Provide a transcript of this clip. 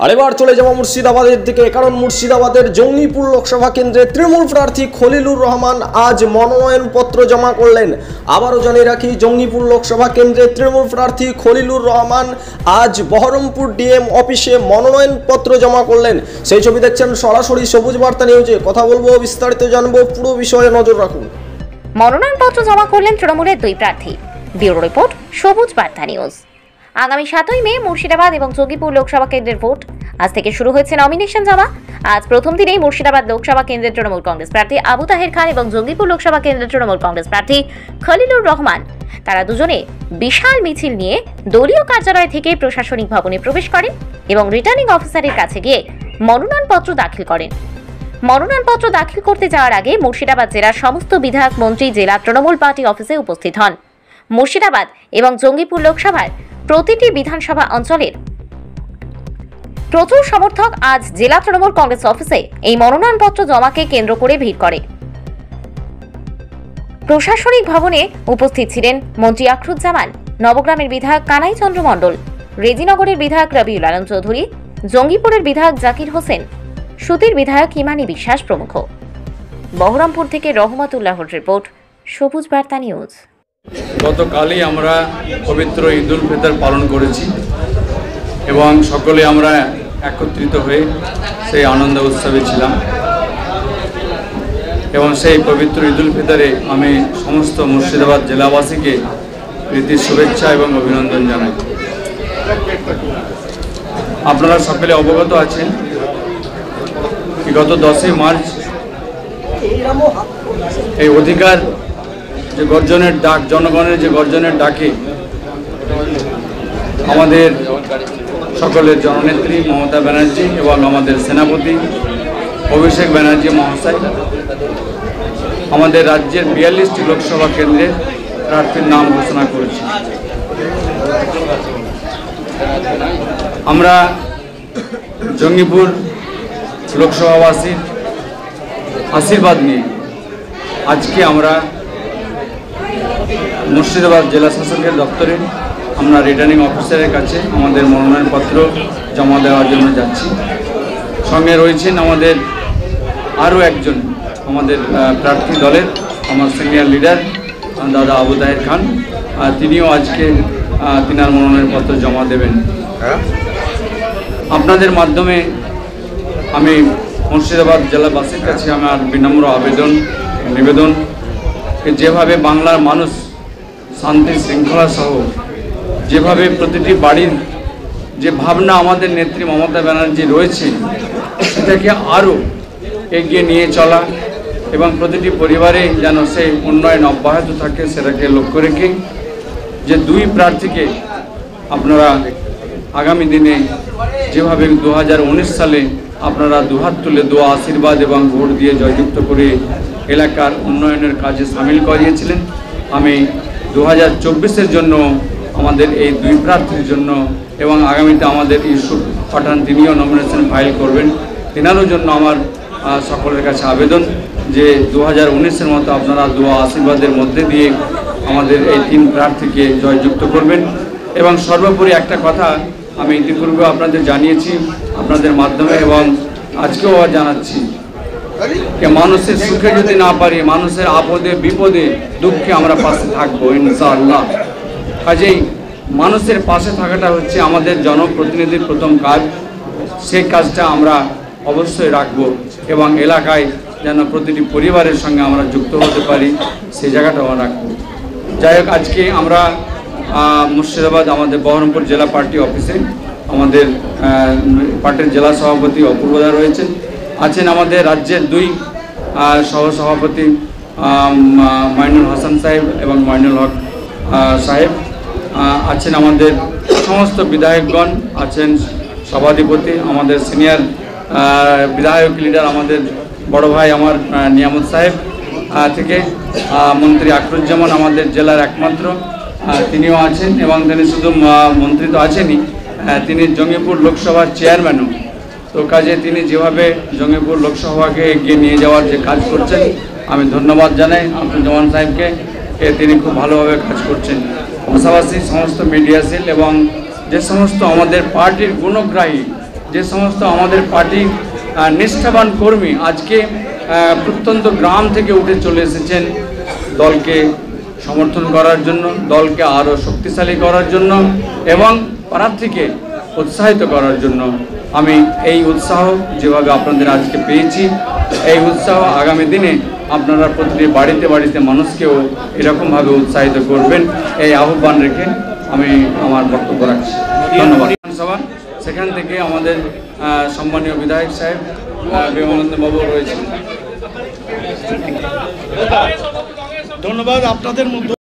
আর এবার চলে যাব মুর্শিদাবাদের দিকে, কারণ মুর্শিদাবাদের জঙ্গিপুর লোকসভা কেন্দ্রে তৃণমূল প্রার্থী খলিলুর রহমান আজ মনোনয়নপত্র জমা করলেন। আবারও জানিয়ে রাখি, জঙ্গিপুর লোকসভা কেন্দ্রে তৃণমূল প্রার্থী খলিলুর রহমান আজ বহরমপুর ডিএম অফিসে মনোনয়নপত্র জমা করলেন। সেই ছবি দেখছেন সরাসরি সবুজ বার্তা নিউজে। কথা বলবো, বিস্তারিত জানবো, পুরো বিষয়ে নজর রাখুন। মনোনয়নপত্র জমা করলেন তৃণমূলের দুই প্রার্থী। ব্যুরো রিপোর্ট, সবুজ বার্তা নিউজ। আগামী 7ই মে মুর্শিদাবাদ এবং জঙ্গিপুর লোকসভা কেন্দ্রের ভোট। আজ থেকে শুরু হয়েছে নমিনেশন জমা। আজ প্রথম দিনেই মুর্শিদাবাদ লোকসভা কেন্দ্রের তৃণমূল কংগ্রেস প্রার্থী আবু তাহের খান এবং জঙ্গিপুর লোকসভা কেন্দ্রের তৃণমূল কংগ্রেস প্রার্থী খলিলুর রহমান, তারা দুজনে বিশাল মিছিল নিয়ে দলীয় কার্যালয় থেকে প্রশাসনিক ভবনে প্রবেশ করেন এবং রিটার্নিং অফিসারের কাছে গিয়ে মনোনয়নপত্র দাখিল করেন। মনোনয়নপত্র দাখিল করতে যাওয়ার আগে মুর্শিদাবাদ জেলার সমস্ত বিধায়ক, মন্ত্রী জেলা তৃণমূল পার্টি অফিসে উপস্থিত হন। মুর্শিদাবাদ এবং জঙ্গিপুর লোকসভার প্রতিটি বিধানসভা অঞ্চলের প্রচুর সমর্থক আজ জেলা তৃণমূল কংগ্রেস অফিসে এই মনোনয়নপত্র জমাকে কেন্দ্র করে ভিড় করে। প্রশাসনিক ভবনে উপস্থিত ছিলেন মন্ত্রী আখরুজ্জামান, নবগ্রামের বিধায়ক কানাই চন্দ্র মণ্ডল, রেজিনগরের বিধায়ক রবিউল আলম চৌধুরী, জঙ্গিপুরের বিধায়ক জাকির হোসেন, সুতির বিধায়ক হিমানী বিশ্বাস প্রমুখ। বহরমপুর থেকে রহমতুল্লাহর রিপোর্ট, সবুজ বার্তা নিউজ। গতকালই আমরা পবিত্র ঈদ উল ফিতর পালন করেছি এবং সকলে আমরা একত্রিত হয়ে সেই আনন্দ উৎসবে ছিলাম এবং সেই পবিত্র ঈদ উল ফিতরে আমি সমস্ত মুর্শিদাবাদ জেলাবাসীকে প্রীতির শুভেচ্ছা এবং অভিনন্দন জানাই। আপনারা সকলে অবগত আছেন গত 10ই মার্চ এই অধিকার যে গর্জনের ডাক, জনগণের যে গর্জনের ডাকে আমাদের সকলের জননেত্রী মমতা ব্যানার্জি এবং আমাদের সেনাপতি অভিষেক ব্যানার্জি মহাশয় আমাদের রাজ্যের 42টি লোকসভা কেন্দ্রের প্রার্থীর নাম ঘোষণা করেছে। আমরা জঙ্গিপুর লোকসভাবাসীর আশীর্বাদ নিয়ে আজকে আমরা মুর্শিদাবাদ জেলা শাসকের দপ্তরে আমরা রিটার্নিং অফিসারের কাছে আমাদের মনোনয়নপত্র জমা দেওয়ার জন্য যাচ্ছি। সঙ্গে রয়েছেন আমাদের আরও একজন আমাদের প্রার্থী দলের আমার সিনিয়র লিডার দাদা আবু তাহের খান, তিনিও আজকে তিনার মনোনয়নপত্র জমা দেবেন। আপনাদের মাধ্যমে আমি মুর্শিদাবাদ জেলাবাসীর কাছে আমার বিনম্র নিবেদন যেভাবে বাংলার মানুষ শান্তি শৃঙ্খলা সহ যেভাবে প্রতিটি বাড়ির যে ভাবনা আমাদের নেত্রী মমতা ব্যানার্জি রয়েছে সেটাকে আরও এগিয়ে নিয়ে চলা এবং প্রতিটি পরিবারে যেন সেই উন্নয়ন অব্যাহত থাকে সেটাকে লক্ষ্য রেখে যে দুই প্রার্থীকে আপনারা আগামী দিনে যেভাবে 2019 সালে আপনারা দুহাত তুলে দোয়া, আশীর্বাদ এবং ভোট দিয়ে জয়যুক্ত করে এলাকার উন্নয়নের কাজে সামিল করিয়েছিলেন, আমি 2024-এর জন্য আমাদের এই দুই প্রার্থীর জন্য এবং আগামীতে আমাদের ইউসুফ পাঠান তিনিও নমিনেশন ফাইল করবেন, তিনারও জন্য আমার সকলের কাছে আবেদন যে 2019-এর মতো আপনারা দোয়া আশীর্বাদের মধ্যে দিয়ে আমাদের এই তিন প্রার্থীকে জয়যুক্ত করবেন। এবং সর্বোপরি একটা কথা আমি ইতিপূর্বে আপনাদের জানিয়েছি আপনাদের মাধ্যমে এবং আজকেও জানাচ্ছি, মানুষের সুখে যদি না পারি, মানুষের আপদে বিপদে দুঃখে আমরা পাশে থাকবো ইনশাআল্লাহ। কাজেই মানুষের পাশে থাকাটা হচ্ছে আমাদের জনপ্রতিনিধির প্রথম কাজ, সেই কাজটা আমরা অবশ্যই রাখবো এবং এলাকায় যেন প্রতিটি পরিবারের সঙ্গে আমরা যুক্ত হতে পারি সেই জায়গাটাও রাখবো। যাই হোক, আজকে আমরা মুর্শিদাবাদ আমাদের বহরমপুর জেলা পার্টি অফিসে আমাদের পার্টির জেলা সভাপতি অপূর্বদা রয়েছেন, আছেন আমাদের রাজ্যের দুই সহসভাপতি মাইনুল হাসান সাহেব এবং মাইনুল হক সাহেব, আছেন আমাদের সমস্ত বিধায়কগণ, আছেন সভাধিপতি আমাদের সিনিয়র বিধায়ক লিডার আমাদের বড় ভাই আমার নিয়ামত সাহেব থেকে মন্ত্রী আখরুজ্জামান আমাদের জেলার একমাত্র তিনিও আছেন এবং তিনি শুধু মন্ত্রী তো আছেনই, তিনি জঙ্গিপুর লোকসভার চেয়ারম্যানও। তো কাজে তিনি যেভাবে জঙ্গিপুর লোকসভাকে এগিয়ে নিয়ে যাওয়ার যে কাজ করছেন আমি ধন্যবাদ জানাই আখরুজ্জামান সাহেবকে, তিনি খুব ভালোভাবে কাজ করছেন। পাশাপাশি সমস্ত মিডিয়া সেল এবং যে সমস্ত আমাদের পার্টির গুণগ্রাহী যে সমস্ত আমাদের পার্টির নিষ্ঠাবান কর্মী আজকে প্রত্যন্ত গ্রাম থেকে উঠে চলে এসেছেন দলকে সমর্থন করার জন্য, দলকে আরও শক্তিশালী করার জন্য এবং প্রার্থীকে উৎসাহিত করার জন্য। আমি এই উৎসাহ যেভাবে আপনাদের আজকে পেয়েছি, এই উৎসাহ আগামী দিনে আপনারা প্রতিটি বাড়িতে বাড়িতে মানুষকেও এরকমভাবে উৎসাহিত করবেন, এই আহ্বান রেখে আমি আমার বক্তব্য রাখছি। ধন্যবাদ। বিধানসভা সেখান থেকে আমাদের সম্মানীয় বিধায়ক সাহেব বিমলানন্দ বাবু রয়েছেন। ধন্যবাদ আপনাদের মধ্যে।